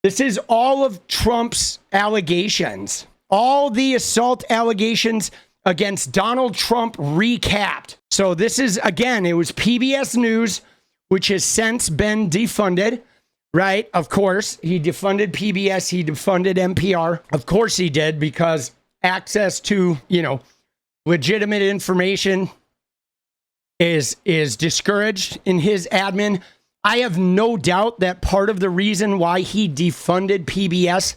This is all of Trump's allegations. All the assault allegations against Donald Trump recapped. So this is, again, it was PBS News, which has since been defunded, right? Of course, he defunded PBS, he defunded NPR. Of course he did, because access to, legitimate information is discouraged in his admin. I have no doubt that part of the reason why he defunded PBS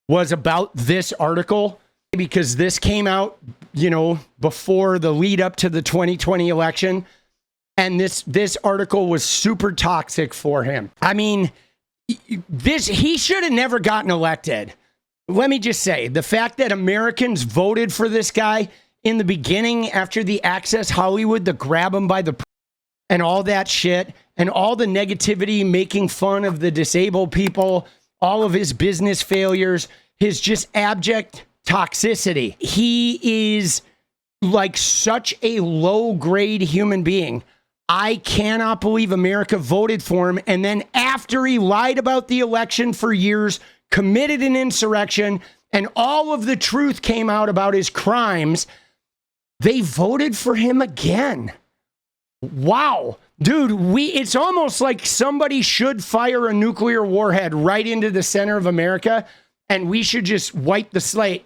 was about this article, because this came out, before the lead up to the 2020 election. And this article was super toxic for him. I mean, he should have never gotten elected. Let me just say, the fact that Americans voted for this guy in the beginning after the Access Hollywood, the grab him by the and all that shit, and all the negativity, making fun of the disabled people, all of his business failures, his just abject toxicity. He is like such a low-grade human being. I cannot believe America voted for him. And then after he lied about the election for years, committed an insurrection, and all of the truth came out about his crimes, they voted for him again. Wow. Dude, it's almost like somebody should fire a nuclear warhead right into the center of America, and we should just wipe the slate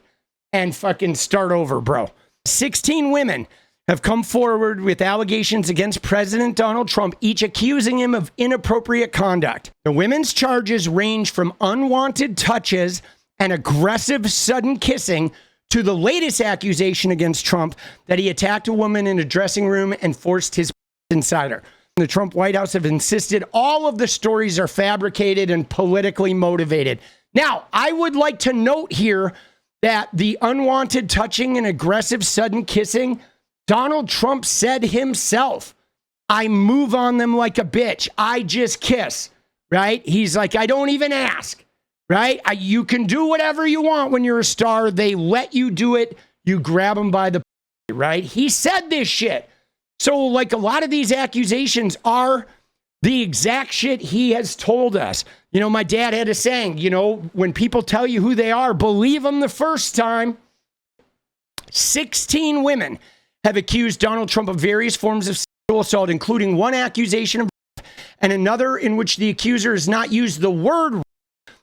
and fucking start over, bro. 16 women have come forward with allegations against President Donald Trump, each accusing him of inappropriate conduct. The women's charges range from unwanted touches and aggressive sudden kissing to the latest accusation against Trump that he attacked a woman in a dressing room and forced his inside her. The Trump White House have insisted all of the stories are fabricated and politically motivated. Now, I would like to note here that the unwanted touching and aggressive sudden kissing, Donald Trump said himself, I move on them like a bitch. I just kiss, right? He's like, I don't even ask, right? You can do whatever you want when you're a star. They let you do it. You grab them by the, right? He said this shit. So like a lot of these accusations are the exact shit he has told us. My dad had a saying, when people tell you who they are, believe them the first time. 16 women have accused Donald Trump of various forms of sexual assault, including one accusation of rape and another in which the accuser has not used the word rape,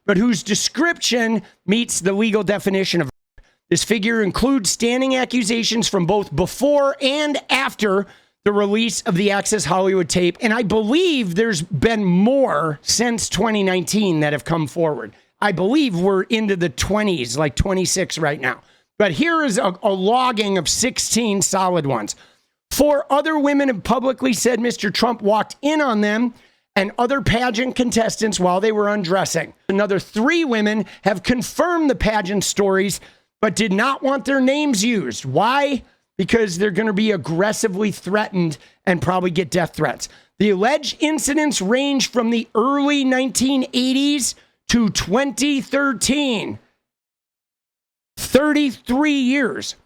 but whose description meets the legal definition of rape. This figure includes standing accusations from both before and after the release of the Access Hollywood tape. And I believe there's been more since 2019 that have come forward. I believe we're into the 20s, like 26 right now. But here is a logging of 16 solid ones. 4 other women have publicly said Mr. Trump walked in on them and other pageant contestants while they were undressing. Another 3 women have confirmed the pageant stories, but did not want their names used. Why? Because they're going to be aggressively threatened and probably get death threats. The alleged incidents range from the early 1980s to 2013. 33 years.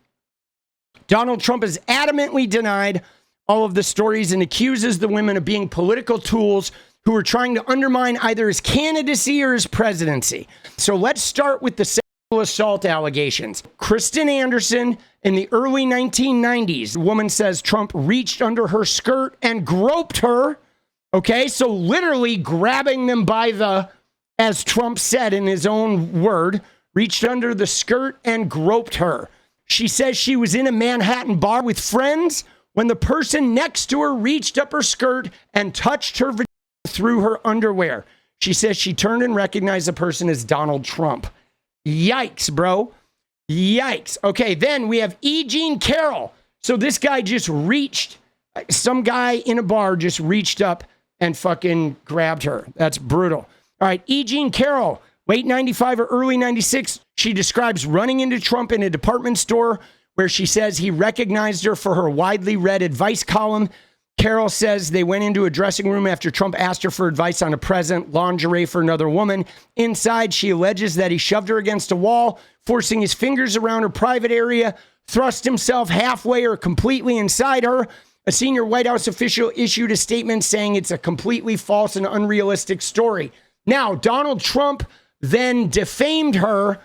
Donald Trump has adamantly denied all of the stories and accuses the women of being political tools who are trying to undermine either his candidacy or his presidency. So let's start with the sexual assault allegations. Kristen Anderson, in the early 1990s, the woman says Trump reached under her skirt and groped her. Okay, so literally grabbing them by the, as Trump said in his own word, reached under the skirt and groped her. She says she was in a Manhattan bar with friends when the person next to her reached up her skirt and touched her vagina through her underwear. She says she turned and recognized the person as Donald Trump. Yikes, bro. Yikes. Okay, then we have Jean Carroll. So this guy just reached, some guy in a bar just reached up and fucking grabbed her. That's brutal. All right, Jean Carroll, late 95 or early 96, she describes running into Trump in a department store where she says he recognized her for her widely read advice column. Carroll says they went into a dressing room after Trump asked her for advice on a present, lingerie for another woman. Inside, she alleges that he shoved her against a wall, forcing his fingers around her private area, thrust himself halfway or completely inside her. A senior White House official issued a statement saying it's a completely false and unrealistic story. Now, Donald Trump, then defamed her.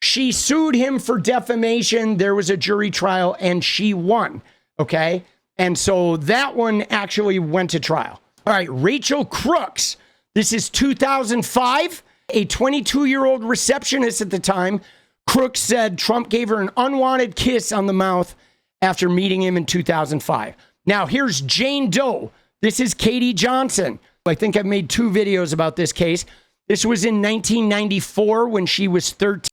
She sued him for defamation. There was a jury trial and she won. Okay. And so that one actually went to trial. All right. Rachel Crooks. This is 2005. A 22-year-old receptionist at the time. Crooks said Trump gave her an unwanted kiss on the mouth after meeting him in 2005. Now here's Jane Doe. This is Katie Johnson. I think I've made 2 videos about this case. This was in 1994 when she was 13.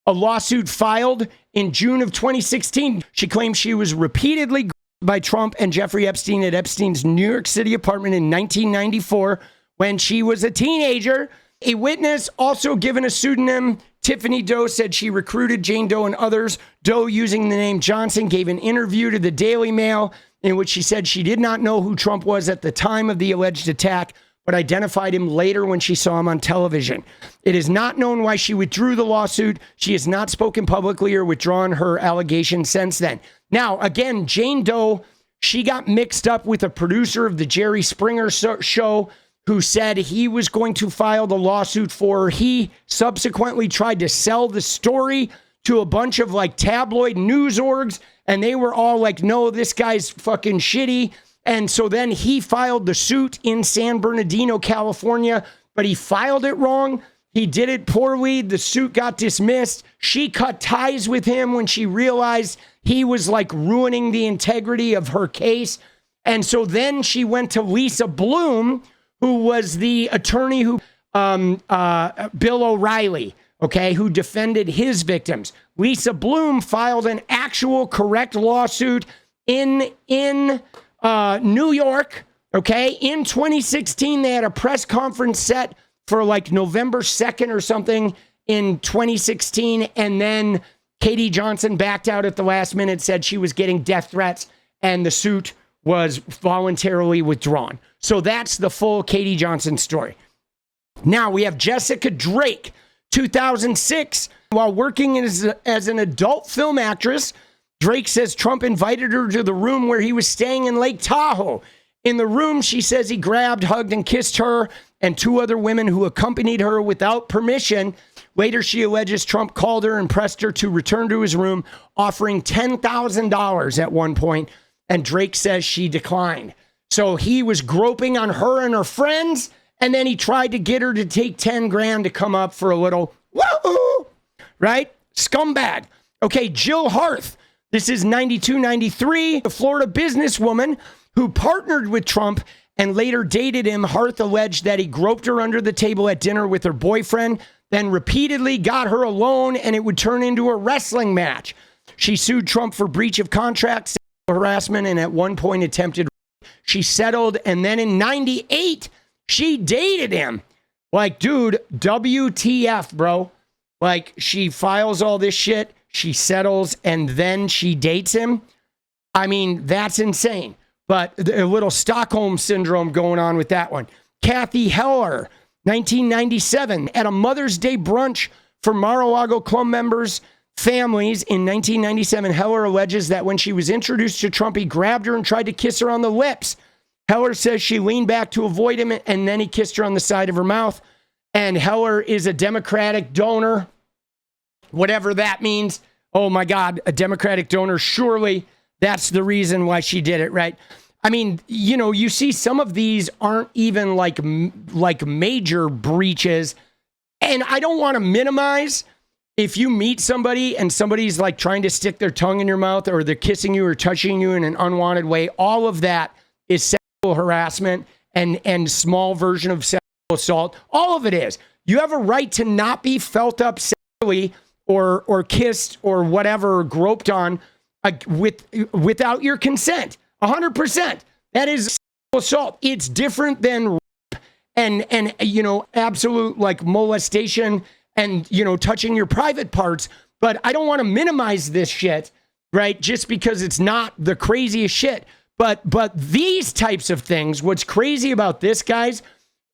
A lawsuit filed in June of 2016. She claims she was repeatedly groped by Trump and Jeffrey Epstein at Epstein's New York City apartment in 1994 when she was a teenager. A witness, also given a pseudonym, Tiffany Doe, said she recruited Jane Doe and others. Doe, using the name Johnson, gave an interview to the Daily Mail in which she said she did not know who Trump was at the time of the alleged attack, but identified him later when she saw him on television. It is not known why she withdrew the lawsuit. She has not spoken publicly or withdrawn her allegations since then. Now, again, Jane Doe, she got mixed up with a producer of the Jerry Springer show who said he was going to file the lawsuit for her. He subsequently tried to sell the story to a bunch of like tabloid news orgs, and they were all like, no, this guy's fucking shitty. And so then he filed the suit in San Bernardino, California, but he filed it wrong. He did it poorly. The suit got dismissed. She cut ties with him when she realized he was like ruining the integrity of her case. And so then she went to Lisa Bloom, who was the attorney who, Bill O'Reilly, okay, who defended his victims. Lisa Bloom filed an actual correct lawsuit in New York, okay? In 2016, they had a press conference set for like November 2nd or something in 2016, and then Katie Johnson backed out at the last minute, said she was getting death threats, and the suit was voluntarily withdrawn. So that's the full Katie Johnson story. Now we have Jessica Drake, 2006. While working as an adult film actress, Drake says Trump invited her to the room where he was staying in Lake Tahoe. In the room, she says he grabbed, hugged, and kissed her and 2 other women who accompanied her without permission. Later, she alleges Trump called her and pressed her to return to his room, offering $10,000 at one point, and Drake says she declined. So he was groping on her and her friends, and then he tried to get her to take 10 grand to come up for a little woohoo, right? Scumbag. Okay, Jill Hearth. This is 92-93, a Florida businesswoman who partnered with Trump and later dated him. Hearth alleged that he groped her under the table at dinner with her boyfriend, then repeatedly got her alone, and it would turn into a wrestling match. She sued Trump for breach of contract, sexual harassment, and at one point attempted rape. She settled, and then in 98, she dated him. Like, dude, WTF, bro. Like, she files all this shit, she settles, and then she dates him. I mean, that's insane. But a little Stockholm syndrome going on with that one. Kathy Heller, 1997, at a Mother's Day brunch for Mar-a-Lago Club members' families in 1997, Heller alleges that when she was introduced to Trump, he grabbed her and tried to kiss her on the lips. Heller says she leaned back to avoid him, and then he kissed her on the side of her mouth. And Heller is a Democratic donor, whatever that means. Oh my God, a Democratic donor. Surely that's the reason why she did it, right? I mean, you know, you see some of these aren't even like major breaches. And I don't want to minimize if you meet somebody and somebody's like trying to stick their tongue in your mouth, or they're kissing you or touching you in an unwanted way. All of that is sexual harassment and small version of sexual assault. All of it is. You have a right to not be felt up sexually or kissed or whatever, or groped on without your consent. 100%. That is sexual assault. It's different than rape and you know, absolute like molestation and, you know, touching your private parts. But I don't want to minimize this shit, right? Just because it's not the craziest shit. But these types of things, what's crazy about this, guys,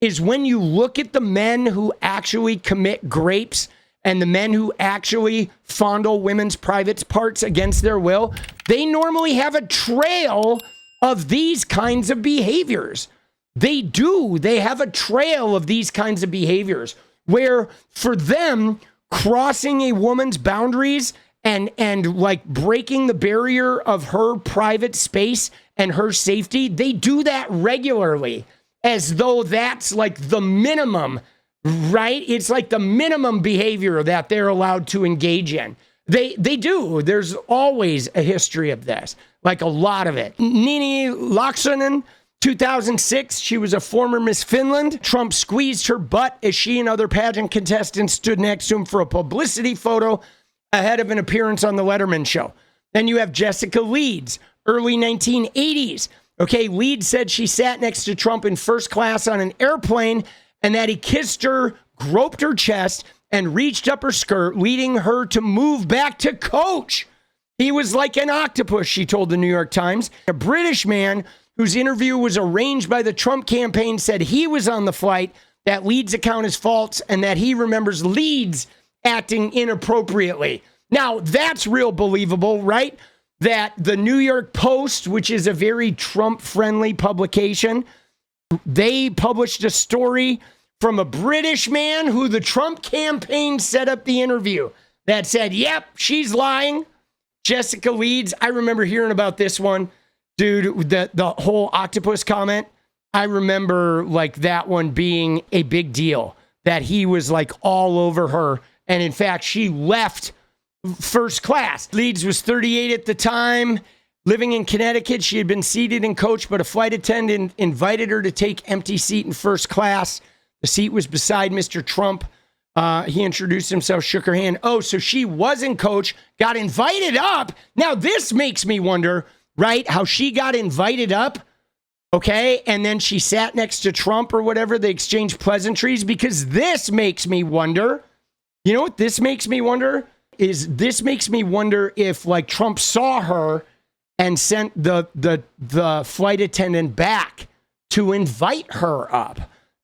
is when you look at the men who actually commit grapes and the men who actually fondle women's private parts against their will, they normally have a trail of these kinds of behaviors. They do. They have a trail of these kinds of behaviors where for them, crossing a woman's boundaries and like breaking the barrier of her private space and her safety, they do that regularly as though that's like the minimum, right? It's like the minimum behavior that they're allowed to engage in. They do. There's always a history of this, like a lot of it. Laaksonen, 2006, she was a former Miss Finland. Trump squeezed her butt as she and other pageant contestants stood next to him for a publicity photo ahead of an appearance on the Letterman show. Then you have Jessica Leeds, early 1980s. Okay, Leeds said she sat next to Trump in first class on an airplane and that he kissed her, groped her chest, and reached up her skirt, leading her to move back to coach. He was like an octopus, she told the New York Times. A British man whose interview was arranged by the Trump campaign said he was on the flight, that Leeds' account is false, and that he remembers Leeds acting inappropriately. Now, that's real believable, right? That the New York Post, which is a very Trump-friendly publication, they published a story from a British man who the Trump campaign set up the interview that said, yep, she's lying. Jessica Leeds, I remember hearing about this one. Dude, the whole octopus comment, I remember like that one being a big deal, that he was like all over her. And in fact, she left first class. Leeds was 38 at the time, living in Connecticut. She had been seated in coach, but a flight attendant invited her to take empty seat in first class. The seat was beside Mr. Trump. He introduced himself, shook her hand. Oh, so she wasn't coach, got invited up. Now this makes me wonder, right, how she got invited up. Okay, and then she sat next to Trump or whatever. They exchanged pleasantries, because this makes me wonder. You know what this makes me wonder? This makes me wonder if like Trump saw her and sent the flight attendant back to invite her up,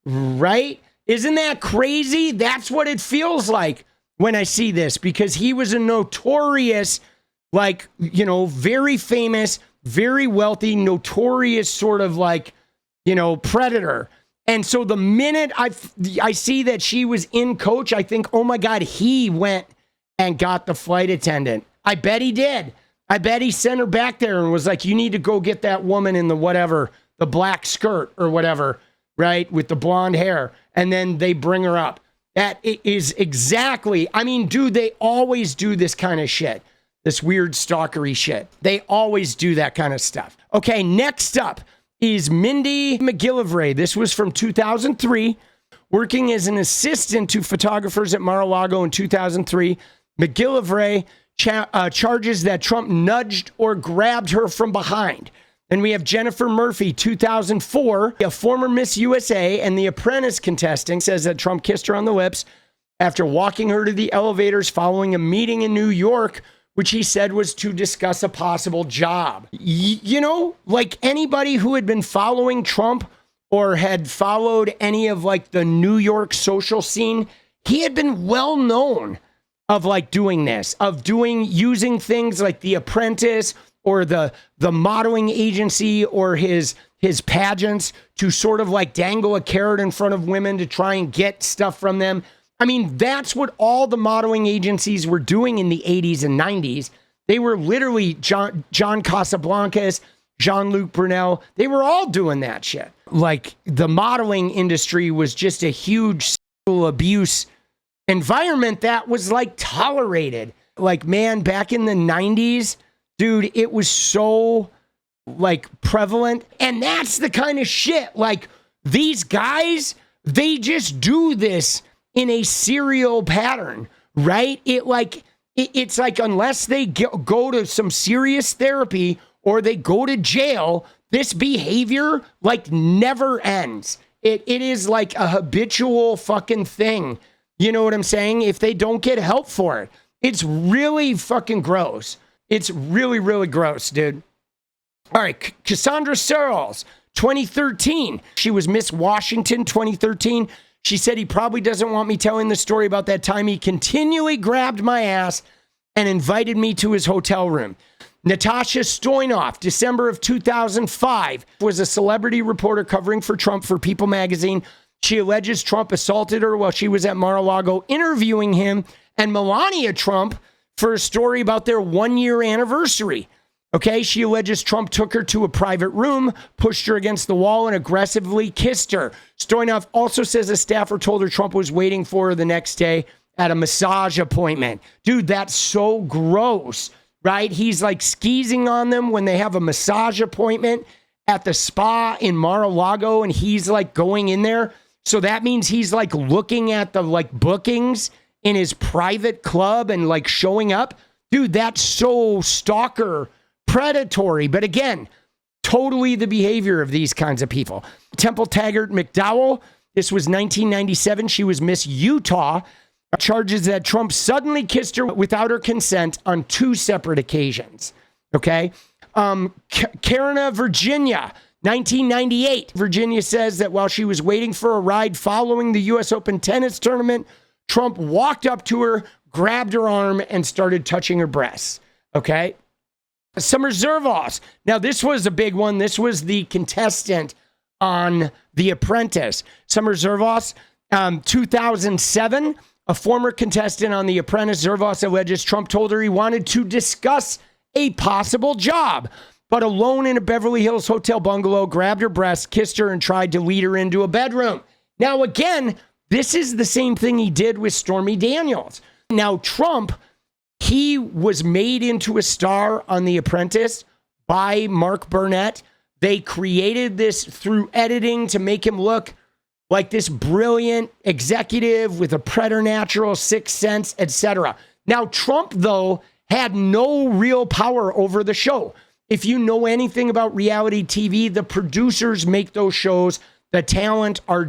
right? Isn't that crazy? That's what it feels like when I see this, because he was a notorious, like, you know, very famous, very wealthy, notorious sort of like, you know, predator. And so the minute I see that she was in coach, I think, oh my God, he went and got the flight attendant. I bet he did. I bet he sent her back there and was like, you need to go get that woman in the whatever, the black skirt or whatever, right? With the blonde hair. And then they bring her up. That is exactly, I mean, dude, they always do this kind of shit. This weird stalkery shit. They always do that kind of stuff. Okay, next up is 𝗏𝗏 McGillivray. This was from 2003. Working as an assistant to photographers at Mar-a-Lago in 2003, McGillivray charges that Trump nudged or grabbed her from behind. Then we have Jennifer Murphy, 2004, a former Miss USA and The Apprentice contestant, says that Trump kissed her on the lips after walking her to the elevators following a meeting in New York, which he said was to discuss a possible job. You know, like anybody who had been following Trump or had followed any of like the New York social scene, he had been well known of like doing this, of using things like The Apprentice or the modeling agency or his pageants to sort of like dangle a carrot in front of women to try and get stuff from them. I mean, that's what all the modeling agencies were doing in the 80s and 90s. They were literally John Casablancas, Jean-Luc Brunel. They were all doing that shit. Like the modeling industry was just a huge sexual abuse environment that was like tolerated. Like, man, back in the 90s, dude, it was so like prevalent. And that's the kind of shit, like these guys, they just do this in a serial pattern, right? It's like unless they go to some serious therapy or they go to jail, this behavior like never ends. It is like a habitual fucking thing. You know what I'm saying? If they don't get help for it, it's really fucking gross. It's really, really gross, dude. All right, Cassandra Searles, 2013. She was Miss Washington 2013. She said, he probably doesn't want me telling the story about that time he continually grabbed my ass and invited me to his hotel room. Natasha Stoynoff, December of 2005, was a celebrity reporter covering for Trump for People magazine. She alleges Trump assaulted her while she was at Mar-a-Lago interviewing him, and Melania Trump for a story about their 1-year anniversary. Okay, she alleges Trump took her to a private room, pushed her against the wall, and aggressively kissed her. Stoynoff also says a staffer told her Trump was waiting for her the next day at a massage appointment. Dude, that's so gross, right? He's like skeezing on them when they have a massage appointment at the spa in Mar-a-Lago, and he's like going in there. So that means he's like looking at the like bookings in his private club and like showing up. Dude, that's so stalker predatory. But again, totally the behavior of these kinds of people. Temple Taggart McDowell, this was 1997. She was Miss Utah. Charges that Trump suddenly kissed her without her consent on 2 separate occasions. Okay. Karina, Virginia, 1998. Virginia says that while she was waiting for a ride following the U.S. Open tennis tournament, Trump walked up to her, grabbed her arm, and started touching her breasts. Okay. Summer Zervos. Now, this was a big one. This was the contestant on The Apprentice. Summer Zervos, 2007, a former contestant on The Apprentice. Zervos alleges Trump told her he wanted to discuss a possible job, but alone in a Beverly Hills hotel bungalow, grabbed her breast, kissed her, and tried to lead her into a bedroom. Now, again, this is the same thing he did with Stormy Daniels. Now, Trump, he was made into a star on The Apprentice by Mark Burnett. They created this through editing to make him look like this brilliant executive with a preternatural sixth sense, etc. Now, Trump, though, had no real power over the show. If you know anything about reality TV, the producers make those shows. The talent are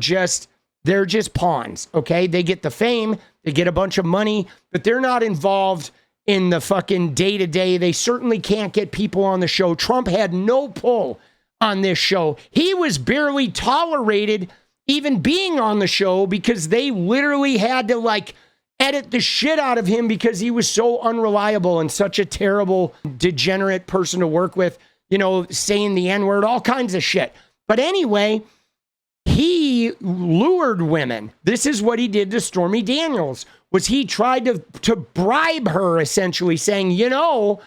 they're just pawns, okay? They get the fame, they get a bunch of money, but they're not involved in the fucking day-to-day. They certainly can't get people on the show. Trump had no pull on this show. He was barely tolerated even being on the show because they literally had to like edit the shit out of him because he was so unreliable and such a terrible, degenerate person to work with, you know, saying the N-word, all kinds of shit. But anyway, he lured women. This is what he did to Stormy Daniels, was he tried to bribe her, essentially saying, you know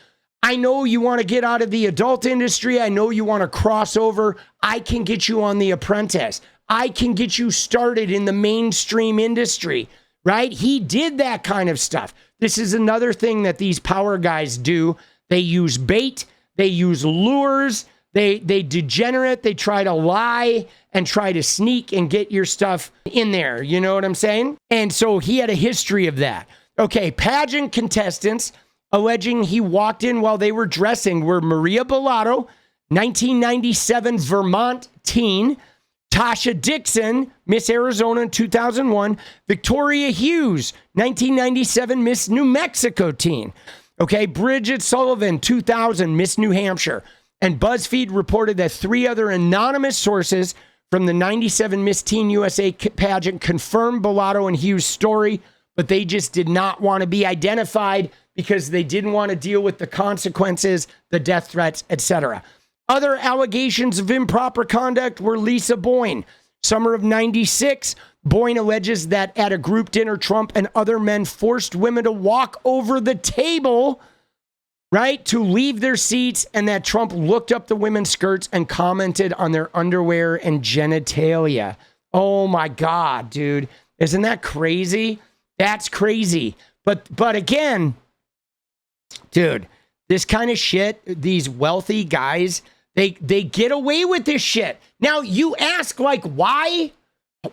you want to get out of the adult industry. I know you want to cross over. I can get you on The Apprentice. I can get you started in the mainstream industry, right? He did that kind of stuff. This is another thing that these power guys do. They use bait. They use lures. They degenerate. They try to lie and try to sneak and get your stuff in there. You know what I'm saying? And so he had a history of that. Okay, pageant contestants alleging he walked in while they were dressing were Maria Bellato, 1997 Vermont teen, Tasha Dixon, Miss Arizona in 2001, Victoria Hughes, 1997 Miss New Mexico teen. Okay, Bridget Sullivan, 2000 Miss New Hampshire. And BuzzFeed reported that 3 other anonymous sources from the 97 Miss Teen USA pageant confirmed Bellato and Hughes' story, but they just did not want to be identified because they didn't want to deal with the consequences, the death threats, etc. Other allegations of improper conduct were Lisa Boyne. Summer of 96, Boyne alleges that at a group dinner, Trump and other men forced women to walk over the table, right, to leave their seats, and that Trump looked up the women's skirts and commented on their underwear and genitalia. Oh my God, dude. Isn't that crazy? That's crazy. But again, dude, this kind of shit, these wealthy guys, they get away with this shit. Now you ask, like, why?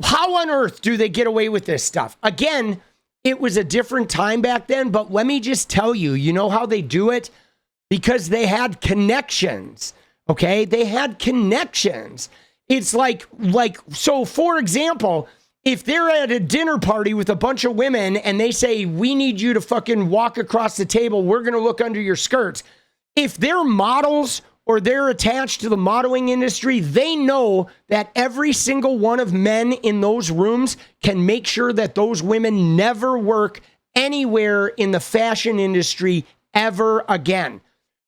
How on earth do they get away with this stuff? Again, it was a different time back then, but let me just tell you, you know how they do it? Because they had connections, okay? They had connections. It's like, so for example, if they're at a dinner party with a bunch of women and they say, we need you to fucking walk across the table, we're going to look under your skirts. If they're models or they're attached to the modeling industry, they know that every single one of men in those rooms can make sure that those women never work anywhere in the fashion industry ever again.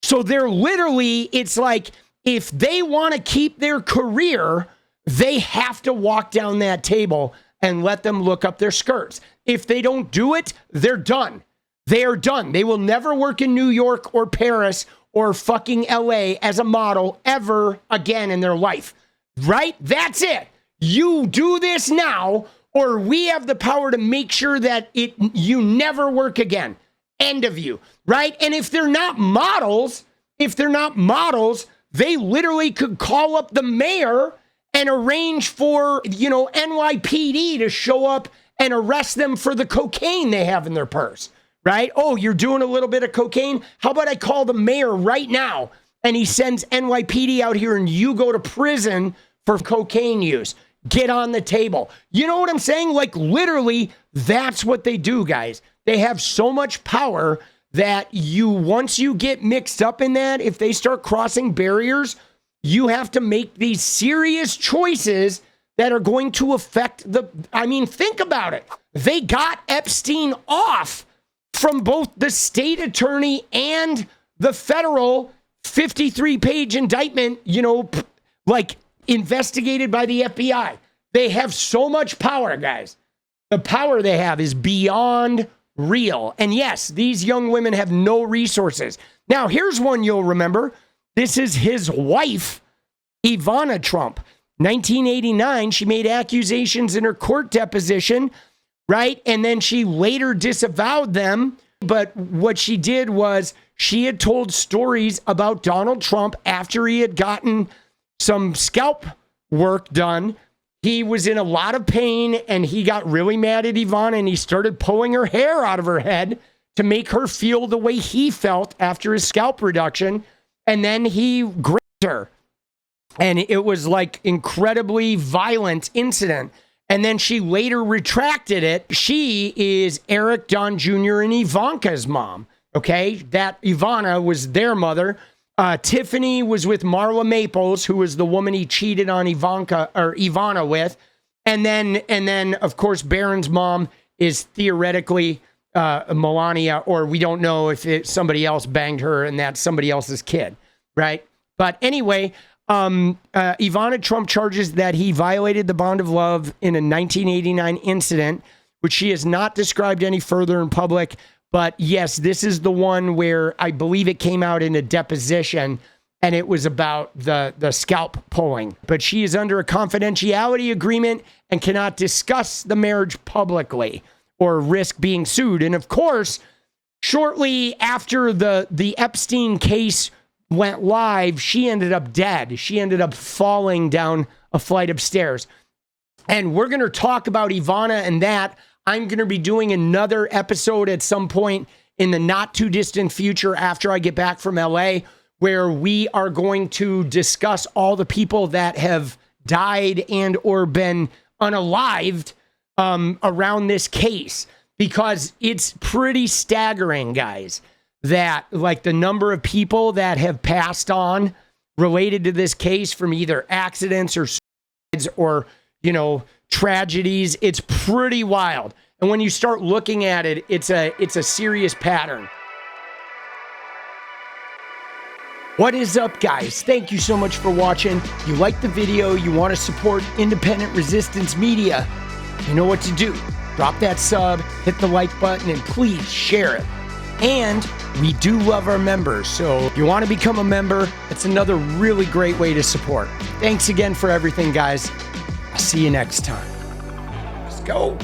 So they're literally, it's like, if they want to keep their career, They have to walk down that table and let them look up their skirts. If they don't do it, they're done. They are done. They will never work in New York or Paris or fucking LA as a model ever again in their life. Right? That's it. You do this now, or we have the power to make sure that you never work again. End of you. Right? And if they're not models, they literally could call up the mayor and arrange for, NYPD to show up and arrest them for the cocaine they have in their purse, right? Oh, you're doing a little bit of cocaine? How about I call the mayor right now and he sends NYPD out here and you go to prison for cocaine use? Get on the table. You know what I'm saying? Like, literally, that's what they do, guys. They have so much power that once you get mixed up in that, if they start crossing barriers, you have to make these serious choices that are going to affect think about it. They got Epstein off from both the state attorney and the federal 53-page indictment, investigated by the FBI. They have so much power, guys. The power they have is beyond real. And yes, these young women have no resources. Now, here's one you'll remember. This is his wife, Ivana Trump. 1989, she made accusations in her court deposition, right? And then she later disavowed them. But what she did was she had told stories about Donald Trump after he had gotten some scalp work done. He was in a lot of pain and he got really mad at Ivana and he started pulling her hair out of her head to make her feel the way he felt after his scalp reduction. And then he grabbed her. And it was like incredibly violent incident. And then she later retracted it. She is Eric Don Jr. and Ivanka's mom. Okay. That Ivana was their mother. Tiffany was with Marla Maples, who was the woman he cheated on Ivana with. And then of course, Barron's mom is theoretically Melania, or we don't know if somebody else banged her and that's somebody else's kid. Right. But anyway, Ivana Trump charges that he violated the bond of love in a 1989 incident, which she has not described any further in public. But yes, this is the one where I believe it came out in a deposition and it was about the scalp pulling. But she is under a confidentiality agreement and cannot discuss the marriage publicly or risk being sued. And of course, shortly after the Epstein case went live, she ended up dead. She ended up falling down a flight of stairs. And we're going to talk about Ivana and that. I'm going to be doing another episode at some point in the not too distant future after I get back from LA, where we are going to discuss all the people that have died and or been unalived around this case, because it's pretty staggering, guys, that like the number of people that have passed on related to this case from either accidents or suicides or, tragedies. It's pretty wild. And when you start looking at it, it's a serious pattern. What is up, guys? Thank you so much for watching. You like the video, you want to support independent resistance media, you know what to do. Drop that sub, hit the like button, and please share it. And we do love our members, so if you want to become a member, it's another really great way to support. Thanks again for everything, guys. I'll see you next time. Let's go.